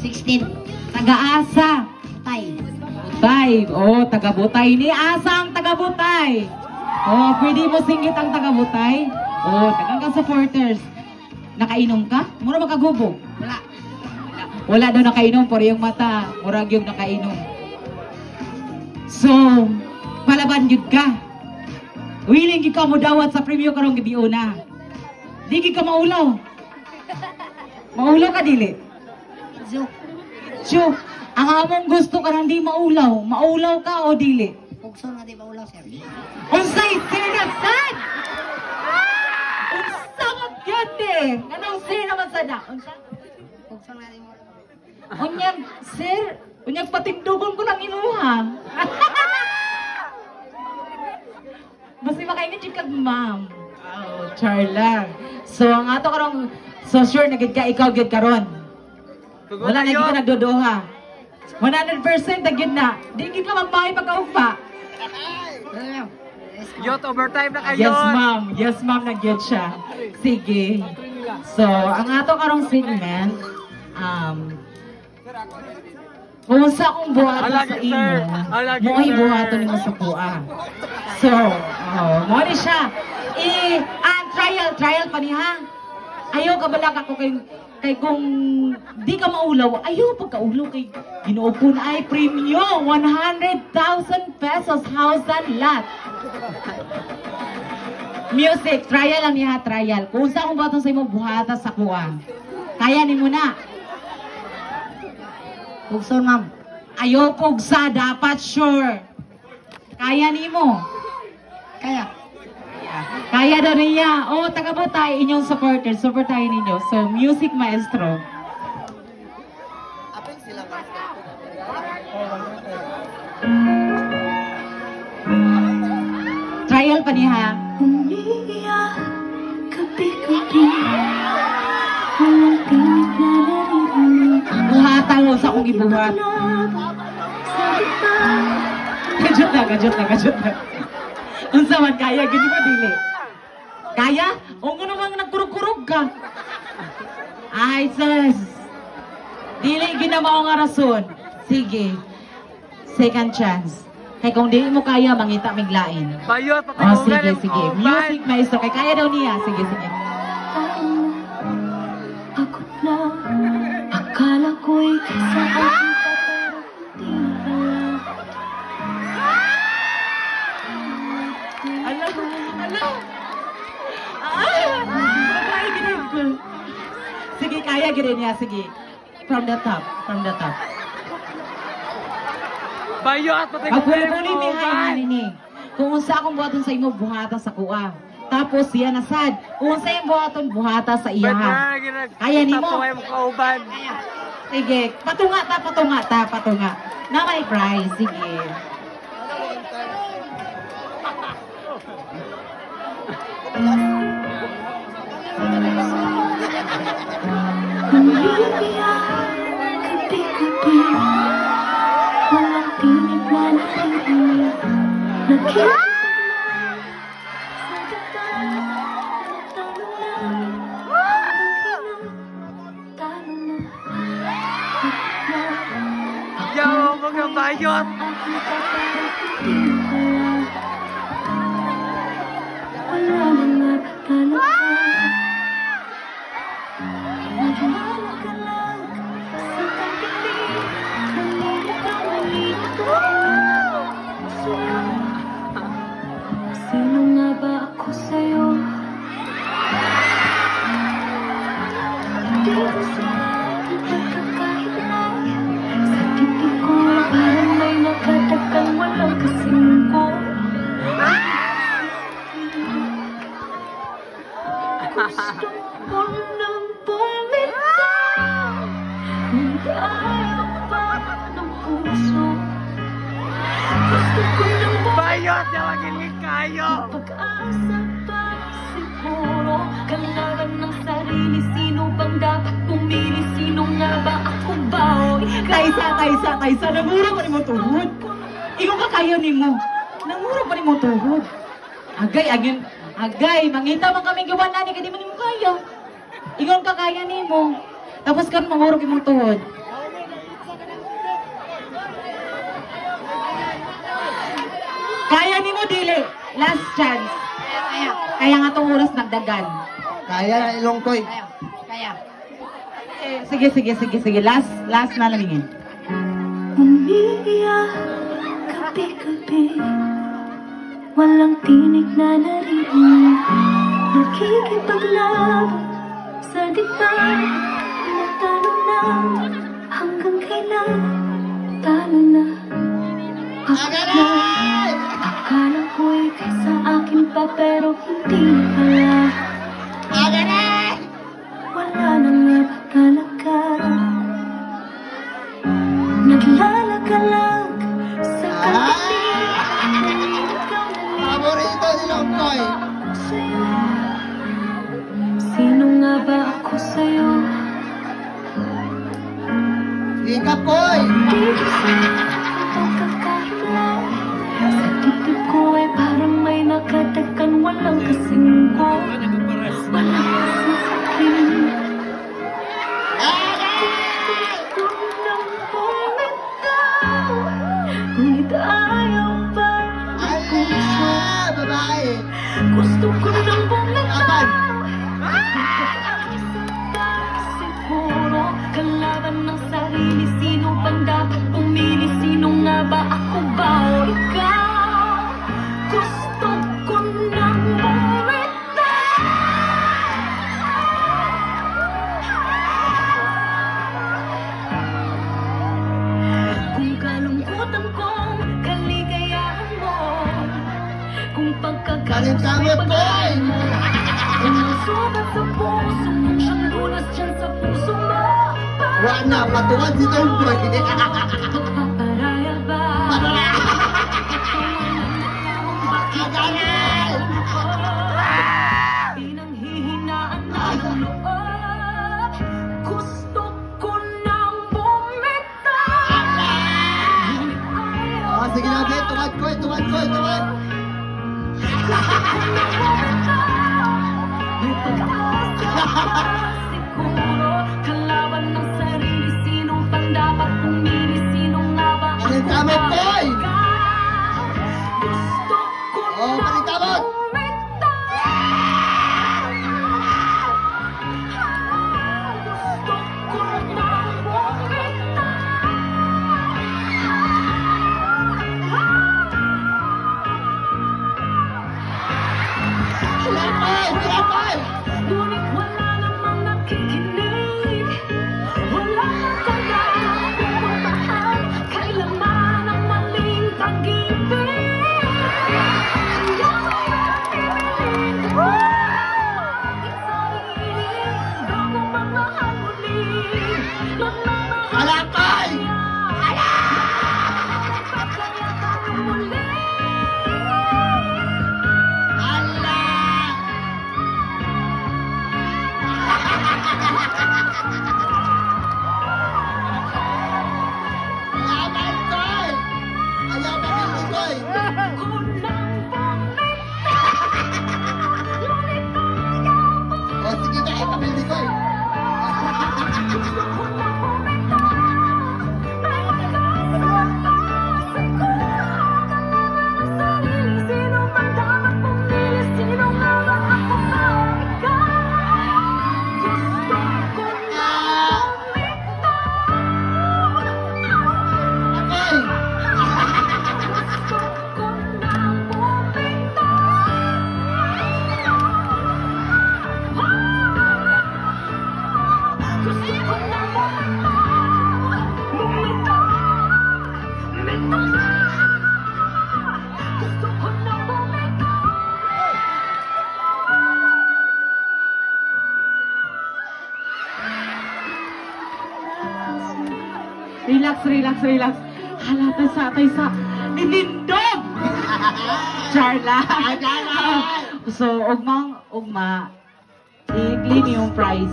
16. Taga-asa. Tay. Butay. Oh, taga-butay ni Asa ang taga-butay. Oh, pwede mo singgit ang taga-butay. Oh, tagang ka supporters. Nakainom ka? Mura magkagubo? Wala. Wala daw nakainom, pero yung mata, murag yung nakainom. So, palaban yun ka. Willing ka mo dawat sa premyo karong gabi una. Di ka maulaw. Maulaw ka dili? Zo. So, ang among gusto ka nang di maulaw. Maulaw ka o dili? Pugso nga di ba ulaw, sir? Unsay sinasan? Unsa magyate? Anong sir naman sana? Unsa? Pugso nga di mo ulaw. Unyag, sir, unyag patigdugon ko ng inuha. Basta makainit yung kag ma'am. Oh, Charla. So, ang ato karong, so sure, nagid ka, ikaw gid karon. Wala na gid ka nagdodoha. 100% na gid na. Di gid ka magmahay pagkaugpa. Yot, overtime na kayo. Yes, ma'am. Yes, ma'am, nag-get siya. Sige. So, ang ato karong segment, kung sa akong buhaton sa imo, mo ay buhaton mo sa kuha. So, mo ni siya. Trial pa niya. Ayaw ka balak ako kay kung di ka maulaw, ayaw pagkaulaw kay Ginoo po na ay premyo, 100,000 pesos, house and lot. Music, trial lang niya, trial. Kung sa akong buhaton sa imo, buhata sa kuha. Kaya ni mo na. Pugso, ma'am. Ayaw pugsa, dapat sure. Kaya ni mo. Kaya. Kaya daw niya. O, taga-butay, inyong supporters. Supportahin ninyo. So, music maestro. Trial pa niya. Umiiyak, kabi-gabi, walang pilit na naririnig. Buhatan mo sa akong ibuhat. Kajot na. Unsa man kaya, gini mo dili. Kaya? O nga naman nagkurog-kurog ka. Ay, sis. Dili ginamaw nga rason. Sige. Second chance. Kaya kung di mo kaya, mangita miglain. Bayot, Oh, sige. Music maestro. Kaya kaya daw niya. Sige. Pagod na, akala ko'y kasaan. Sige, kaya gini niya. Sige. From the top. Bayot, patay ko Pagpuli ni Hayan ini. Kung sa akong buhaton sa imo, buhata sa kuha. Tapos yan nasad. Kung sa iyong buhaton, buhata sa iya. Kaya ni mo. Sige. Patunga ta. Na may prize. Sige. Umiiyak, kabi-gabi, walang pilit na naririnig. Nakikita Yaw, mga bayot. wala nang nagkalakan. Sino nga ba ako sa'yo? Dito sa pagkakahinay, sa titig ko parang may nakatagang walang kasing ko. Gusto ko nang bumitaw, hindi ayaw pa ng puso. Gusto ko nang Bayot, yawagin kayo. pag-asa pa siguro. Kailangan ng sarili, sino bang dapat pumili? Sino nga ba ako ba? O ikaw? Kaysa. Namura pa ni mo tuhod. Ikaw kakayo ni mo. Namura pa ni mo tuhod. Agay, mangita man kami gawan na ni kadi man mo kaya. Ikaw kakaya ni mo. Tapos kan mangurog imong tuhod. dili. Last chance. Kaya. Kaya nga tong oras nagdagan. Kaya na ilongkoy. Kaya. Kaya. Sige. Last na lamingin. Umiiyak gabi-gabi, walang tinig na narinig. Nakikipaglaban sa digmaan, talo na, hanggang kailan talo na. Bakit na, akala ko'y kaysa akin pa pero hindi pala. Wala na nga ba talaga? Naglalagalag sa katabi. Paborito ni Longkoy. Sa'yo, sino nga ba ako sa'yo? Ika Koy. Dito sa pagkakahilan, sa dibdib ko ay parang may nakatakan. Walang kasing ko, walang kasing sakin. Unang bumitaw, ngunit ayaw pa ng puso. Babae. Gusto ko nang bumitaw. Siguro, kalaban ng sarili. Sino bang dapat pumili? Sino nga ba, ako ba o ikaw? Gusto ko nang bumitaw. Kung kalungkutan kong kaligayahan mo, kung pagkakaroon Kalimtangit, boy! mo, kung ang sugat sa puso kung siyang lunas dyan sa puso mo, Wala na, patuwan si Longkoy. paparaya ba? Pinanghihinaan ng loob, gusto ko nang bumitaw. Ngunit ayaw Oh, sige na, okay. Tuwad Koy. may pag-asa. Siguro, kalaban ng sarili. Sino bang dapat pumili? Sino nga ba ako Kalimtangit, ba? Koy! Gusto ko Oh, nang kalimtangit! Gusto ko nang Longkoy! ngunit wala namang nakikinig. Wala nang kailangang pupuntahan. Kailanman ang maling pag-ibig. Kaya pipiliin ko ang sarili bago magmahal muli. Magmamahal Alakay! kaya tayo muli. Laban, Koy! Ayaw pa din ni Koy. Oh, sige na, ipamil ni Koy. Koy! Relax. Halata sa atay sa nilindog! Charla! So, ugma, i-claim yung prize.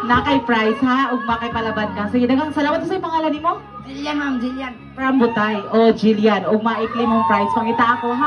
Na kay prize ha, ugma kay palaban ka. Sige, dagang salamat sa pangalan ni mo. Jillian, ma'am. Jillian. From Butay. O, Jillian, ugma i-claim yung prize. Pangita ako ha.